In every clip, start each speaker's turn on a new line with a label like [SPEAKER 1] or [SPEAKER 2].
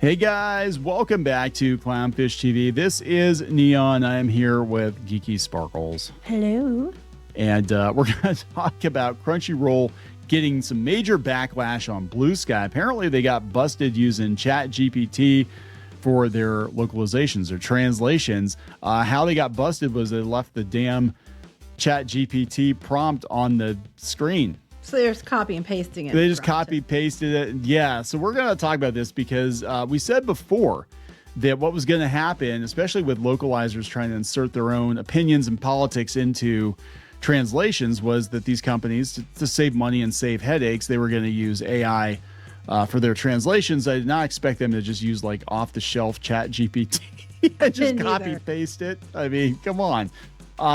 [SPEAKER 1] Hey guys, welcome back to Clownfish TV. This is Kneon. I am here with Geeky Sparkles.
[SPEAKER 2] Hello.
[SPEAKER 1] And we're going to talk about Crunchyroll getting some major backlash on Bluesky. Apparently they got busted using ChatGPT for their localizations, their translations. How they got busted was they left the damn ChatGPT prompt on the screen.
[SPEAKER 2] So they're just copy and pasting it.
[SPEAKER 1] They just copy pasted it. Yeah. So we're going to talk about this because we said before that what was going to happen, especially with localizers trying to insert their own opinions and politics into translations, was that these companies, to save money and save headaches, they were going to use AI for their translations. I did not expect them to just use like off the shelf ChatGPT and just copy paste it. I mean, come on.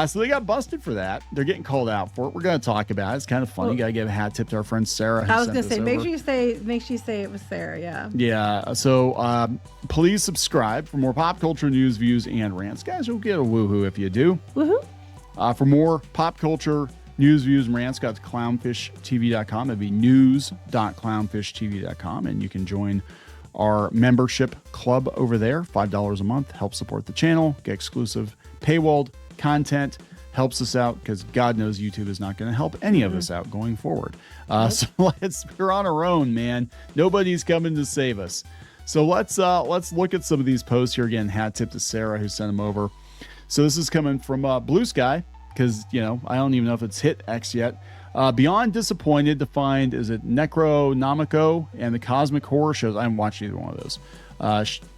[SPEAKER 1] So they got busted for that. They're getting called out for it. We're going to talk about it. It's kind of funny. Well, got to give a hat tip to our friend Sarah.
[SPEAKER 2] I was going to say, make sure you say it was Sarah. Yeah.
[SPEAKER 1] Yeah. So please subscribe for more pop culture news, views, and rants. Guys, you'll get a woohoo if you do.
[SPEAKER 2] Woohoo.
[SPEAKER 1] For more pop culture news, views, and rants, go to clownfishtv.com. It'd be news.clownfishtv.com. And you can join our membership club over there. $5 a month. Help support the channel. Get exclusive paywalled content, helps us out because God knows YouTube is not going to help any of us out going forward. So we're on our own, man. Nobody's coming to save us. So let's look at some of these posts here again. Hat tip to Sarah who sent them over. So this is coming from Bluesky because I don't even know if it's hit X yet. Beyond disappointed to find is it Necronomico and the Cosmic Horror Shows. I haven't watched either one of those.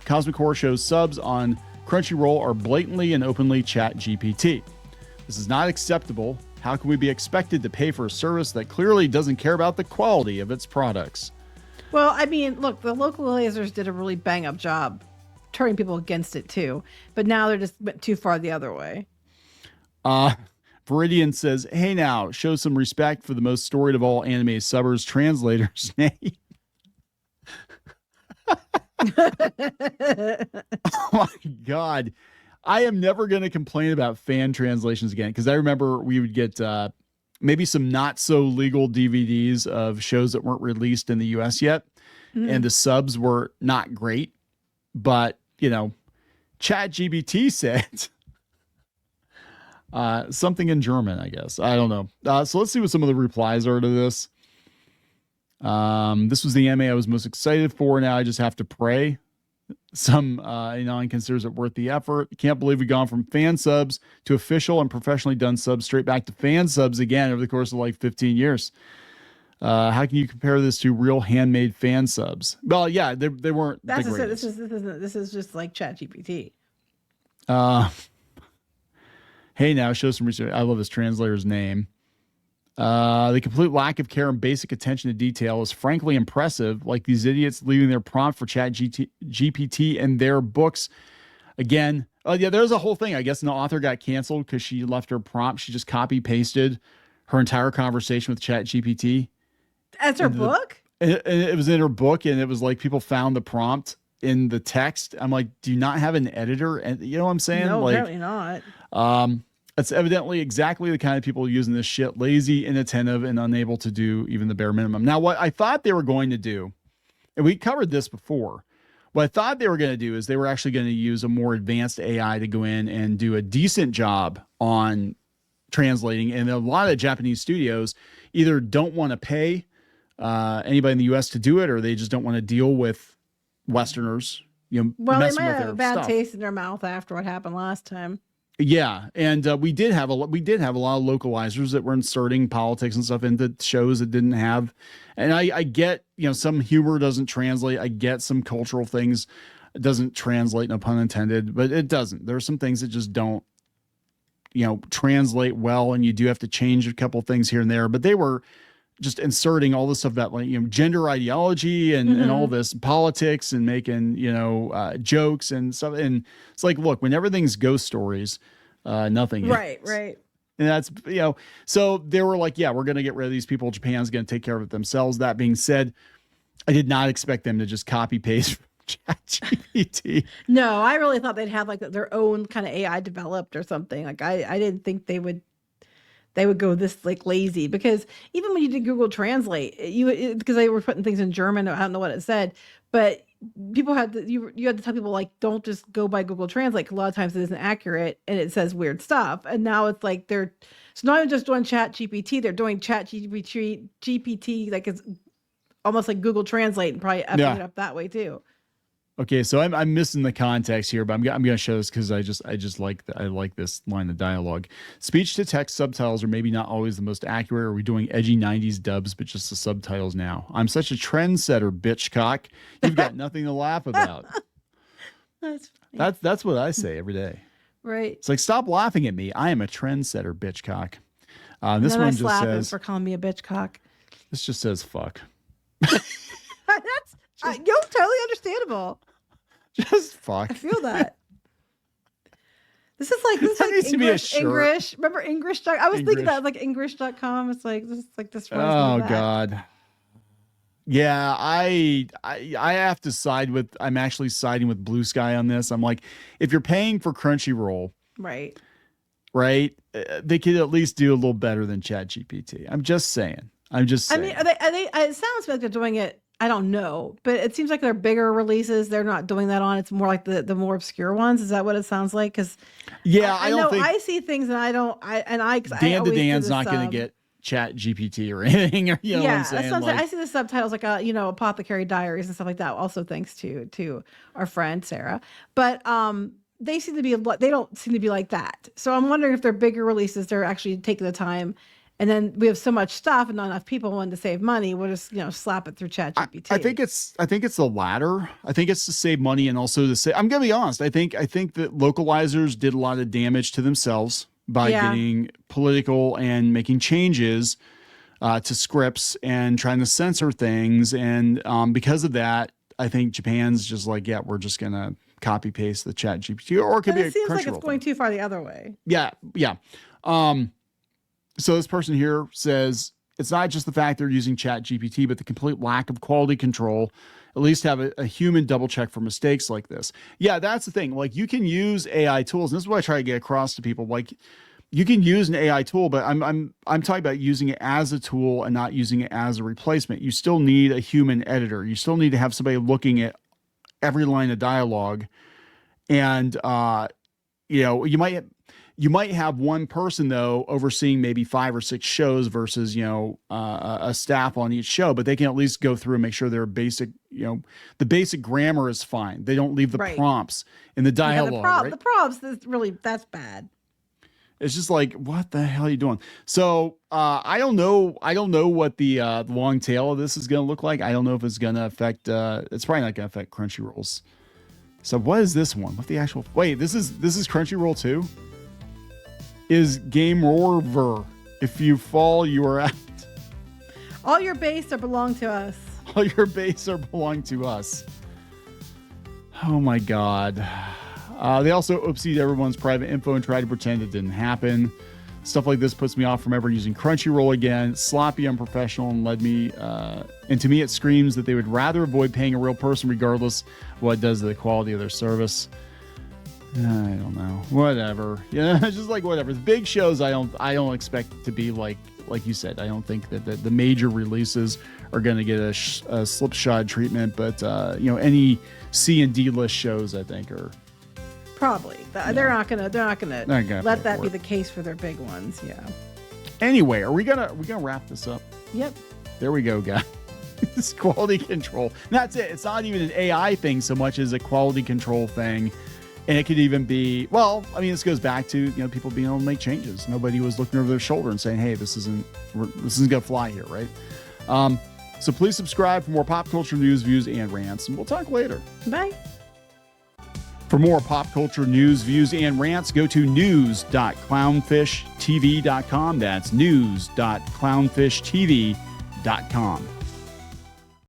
[SPEAKER 1] Cosmic Horror Shows subs on Crunchyroll are blatantly and openly ChatGPT. This is not acceptable. How can we be expected to pay for a service that clearly doesn't care about the quality of its products?
[SPEAKER 2] Well, I mean, look, the localizers did a really bang-up job turning people against it too, but now they're just went too far the other way.
[SPEAKER 1] Viridian says, hey now, show some respect for the most storied of all anime subbers translator's name. Oh my God. I am never going to complain about fan translations again because I remember we would get maybe some not so legal DVDs of shows that weren't released in the US yet. And the subs were not great. But, ChatGPT said something in German, I guess. I don't know. So let's see what some of the replies are to this. This was the anime I was most excited for. Now I just have to pray. Some Anon considers it worth the effort. Can't believe we've gone from fan subs to official and professionally done subs straight back to fan subs again over the course of like 15 years. How can you compare this to real handmade fan subs? Well, yeah, they weren't.
[SPEAKER 2] That's the greatest. This is just like ChatGPT.
[SPEAKER 1] Hey, now show some research. I love this translator's name. The complete lack of care and basic attention to detail is frankly impressive. Like these idiots leaving their prompt for ChatGPT in their books. Again, yeah, there's a whole thing. I guess an author got canceled because she left her prompt. She just copy pasted her entire conversation with ChatGPT.
[SPEAKER 2] As her book?
[SPEAKER 1] It was in her book, and it was like people found the prompt in the text. I'm like, do you not have an editor? And you know what I'm saying?
[SPEAKER 2] No,
[SPEAKER 1] like,
[SPEAKER 2] apparently not.
[SPEAKER 1] It's evidently exactly the kind of people using this shit, lazy, inattentive, and unable to do even the bare minimum. Now, what I thought they were going to do, and we covered this before, what I thought they were going to do is they were actually going to use a more advanced AI to go in and do a decent job on translating. And a lot of Japanese studios either don't want to pay anybody in the US to do it, or they just don't want to deal with Westerners.
[SPEAKER 2] Well, they might have a bad taste in their mouth after what happened last time.
[SPEAKER 1] Yeah, and we did have a lot of localizers that were inserting politics and stuff into shows that didn't have. And I get, some humor doesn't translate. I get some cultural things doesn't translate, no pun intended, but it doesn't. There are some things that just don't, translate well, and you do have to change a couple things here and there. But they were just inserting all this stuff about gender ideology and all this politics and making, jokes and stuff. And it's like, look, when everything's ghost stories, nothing is.
[SPEAKER 2] Right.
[SPEAKER 1] And that's, so they were like, yeah, we're going to get rid of these people. Japan's going to take care of it themselves. That being said, I did not expect them to just copy paste ChatGPT.
[SPEAKER 2] No, I really thought they'd have like their own kind of AI developed or something. Like I didn't think they would go this like lazy, because even when you did Google Translate, because they were putting things in German, I don't know what it said, but people had to, you had to tell people like, don't just go by Google Translate. A lot of times it isn't accurate and it says weird stuff. And now it's like they're not even just doing ChatGPT, they're doing ChatGPT like it's almost like Google Translate and probably effing it up that way too.
[SPEAKER 1] Okay, so I'm missing the context here, but I'm going to show this because I just like I like this line of dialogue. Speech to text subtitles are maybe not always the most accurate. Are we doing edgy 90s dubs, but just the subtitles now? I'm such a trendsetter, bitch cock. You've got nothing to laugh about.
[SPEAKER 2] That's funny.
[SPEAKER 1] That's what I say every day.
[SPEAKER 2] Right.
[SPEAKER 1] It's like, stop laughing at me. I am a trendsetter, bitch cock. This
[SPEAKER 2] one
[SPEAKER 1] just says
[SPEAKER 2] for calling me a bitch cock.
[SPEAKER 1] This just says fuck.
[SPEAKER 2] That's totally understandable.
[SPEAKER 1] Just fuck.
[SPEAKER 2] I feel that. This is like English. Remember English? I was thinking that like English.com. It's like this.
[SPEAKER 1] Oh God. Yeah, I have to side with. I'm actually siding with Bluesky on this. I'm like, if you're paying for Crunchyroll, right, they could at least do a little better than ChatGPT. I'm just saying. I mean,
[SPEAKER 2] are they? It sounds like they're doing it. I don't know, but it seems like they're bigger releases. They're not doing that on. It's more like the more obscure ones. Is that what it sounds like? Because I don't think I see things and I don't. Dan
[SPEAKER 1] the Dan's not going to get ChatGPT or anything. Or, you know what I'm saying?
[SPEAKER 2] That's I see the subtitles like Apothecary Diaries and stuff like that. Also, thanks to our friend Sarah, but they seem to be. They don't seem to be like that. So I'm wondering if they're bigger releases. They're actually taking the time. And then we have so much stuff and not enough people wanting to save money. We'll just, slap it through ChatGPT.
[SPEAKER 1] I think it's the latter. I think it's to save money and also to say, I'm going to be honest. I think that localizers did a lot of damage to themselves by getting political and making changes to scripts and trying to censor things. And because of that, I think Japan's just like, yeah, we're just going to copy paste the ChatGPT, or it could be a Crunchyroll. It seems like it's
[SPEAKER 2] going too far the other way.
[SPEAKER 1] Yeah. So this person here says, it's not just the fact they're using ChatGPT, but the complete lack of quality control. At least have a human double check for mistakes like this. Yeah, that's the thing. Like, you can use AI tools. And this is what I try to get across to people. Like, you can use an AI tool, but I'm talking about using it as a tool and not using it as a replacement. You still need a human editor. You still need to have somebody looking at every line of dialogue. And you might have one person though overseeing maybe 5 or 6 shows versus a staff on each show, but they can at least go through and make sure their basic the basic grammar is fine. They don't leave the prompts in the dialogue.
[SPEAKER 2] The prompts that's bad.
[SPEAKER 1] It's just like, what the hell are you doing? So I don't know what the long tail of this is going to look like. I don't know if it's going to affect. It's probably not going to affect Crunchyroll's. So what is this one? What the actual? Wait, this is Crunchyroll too. Is game over. If you fall, you are out.
[SPEAKER 2] All your base belong to us.
[SPEAKER 1] All your base belong to us. Oh my God. They also oopsied everyone's private info and tried to pretend it didn't happen. Stuff like this puts me off from ever using Crunchyroll again. Sloppy, unprofessional, and and to me it screams that they would rather avoid paying a real person regardless of what it does to the quality of their service. I don't know. Whatever. It's just like whatever. The big shows I don't expect it to be like you said. I don't think that the major releases are going to get a slipshod treatment, but any C and D list shows I think are
[SPEAKER 2] probably they're not gonna let that be the case for their big ones. Yeah.
[SPEAKER 1] Anyway, are we gonna wrap this up?
[SPEAKER 2] Yep.
[SPEAKER 1] There we go, guys. It's quality control. And that's it. It's not even an AI thing so much as a quality control thing. And it could even be, this goes back to, people being able to make changes. Nobody was looking over their shoulder and saying, hey, this isn't going to fly here, right? So please subscribe for more pop culture news, views, and rants. And we'll talk later.
[SPEAKER 2] Bye.
[SPEAKER 1] For more pop culture news, views, and rants, go to news.clownfishtv.com. That's news.clownfishtv.com.